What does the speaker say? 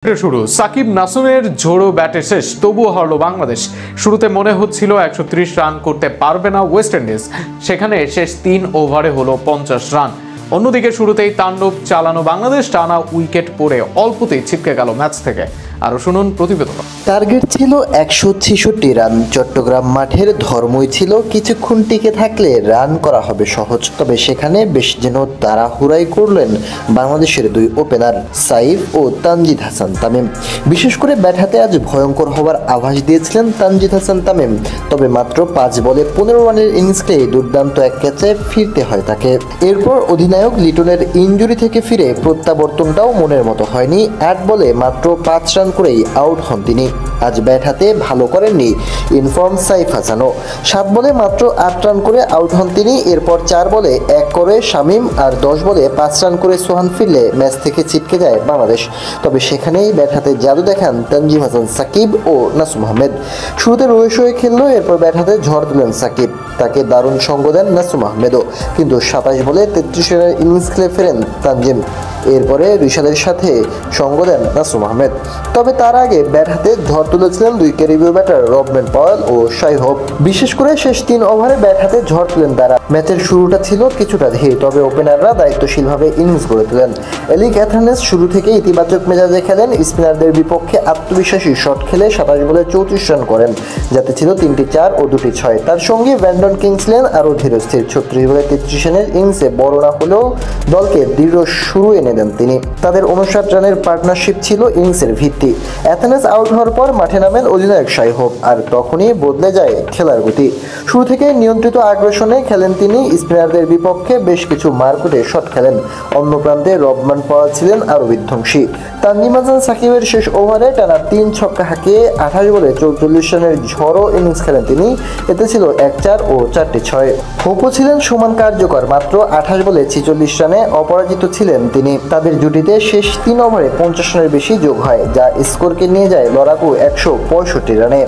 শুরু সাকিব নাসুমের ঝোড়ো ব্যাটে শেষ, তবুও হারল বাংলাদেশ। শুরুতে মনে হচ্ছিল 130 রান করতে পারবে না ওয়েস্ট ইন্ডিজ, সেখানে শেষ 3 ওভারে হলো 50 রান। অন্যদিকে শুরুতেই তাণ্ডব চালানো বাংলাদেশ টানা উইকেট পড়ে অল্পতেই ছিটকে গেল ম্যাচ থেকে। আরো শুনুন প্রতিবেদন। টার্গেট ছিল 166 রান। চট্টগ্রাম মাঠের ধর্মই ছিল কিছুক্ষণ টিকে থাকলে রান করা হবে সহজ, তবে সেখানে বেশ যেন তাড়াহুড়াই করলেন বাংলাদেশের দুই ওপেনার সাইফ ও তানজিদ হাসান তামিম। বিশেষ করে ব্যাট হাতে আজ ভয়ঙ্কর হওয়ার আভাস দিয়েছিলেন তানজিদ হাসান তামিম, তবে মাত্র 5 বলে 15 রানের ইনিংসে দুর্দান্ত এক ক্যাচে ফিরতে হয় তাকে। এরপর অধিনায়ক লিটনের ইনজুরি থেকে ফিরে প্রত্যাবর্তনটাও মনের মতো হয়নি। 8 বলে মাত্র 5 রান করেই আউট হন তিনি। আজ ব্যাট হাতে ভালো করেননি ইনফর্ম সাইফ হাসানও। 7 বলে মাত্র 8 রান করে আউট হন তিনি। এরপর 4 বলে 1 করে শামীম আর 10 বলে 5 রান করে সোহান ফিরলে ম্যাচ থেকে ছিটকে যায় বাংলাদেশ। তবে সেখানেই ব্যাট হাতে জাদু দেখান তানজিম হাসান সাকিব ও নাসুম আহমেদ। শুরুতে রয়ে শোয়ে খেললো, এরপর ব্যাট হাতে ঝড় তুলেন সাকিব, তাকে দারুণ সঙ্গ দেন নাসুম আহমেদও। কিন্তু 27 বলে 33 রানের ইনিংস খেলে ফেরেন তানজিম। এরপরে রিশাদের সাথে সঙ্গ দেন নাসুম আহমেদ। তবে তার আগে ব্যাট হাতে ঝড় তুলেছিলেন দুই ক্যারিবীয় ব্যাটার রবম্যান পাওয়েল ও শাই হোপ। বিশেষ করে শেষ 3 ওভারে ব্যাট হাতে ঝড় তুলেন তারা। ম্যাচের শুরুটা ছিল কিছুটা ধীর, তবে ওপেনাররা দায়িত্বশীলভাবে ইনিংস গড়ে তোলেন। এলিক অ্যাথানেস শুরু থেকে ইতিবাচক মেজাজে খেলেন। স্পিনারদের বিপক্ষে আত্মবিশ্বাসী শট খেলে 27 বলে 34 রান করেন, যাতে ছিল 3টি 4 ও 2টি 6। তার সঙ্গে ব্র্যান্ডন কিংসলেন আরও ধীরস্থির। 36 বলে 33 রানের ইনিংসে বড় না হলেও দলকে দৃঢ় শুরু এনে দেন তিনি। তাদের 59 রানের পার্টনারশিপ ছিল ইনিংসের ভিত্তি। অ্যাথানেস আউট হওয়ার পর মাঠে নামেন অধিনায়ক শাই হোপ, আর তখনই বদলে যায় খেলার গতি। শুরু থেকে নিয়ন্ত্রিত আগ্রাসনে খেলেন তিনি। স্পিনারদের বিপক্ষে বেশ কিছু মারকুটে শট খেলেন। অন্য প্রান্তে রবম্যান পাওয়েল ছিলেন আরও বিধ্বংসী। তানজিম হাসান সাকিবের শেষ ওভারে টানা 3 ছক্কা হাঁকিয়ে 28 বলে 44 রানের ঝড়ো ইনিংস খেলেন তিনি। এতে ছিল 1-4 ও 4টি 6। হোপও ছিলেন সমান কার্যকর। মাত্র 28 বলে 46 রানে অপরাজিত ছিলেন তিনি। তাদের জুটিতে শেষ 3 ওভারে 50 রানের বেশি যোগ হয়, যা স্কোরকে নিয়ে যায় লড়াকু 165 রানে।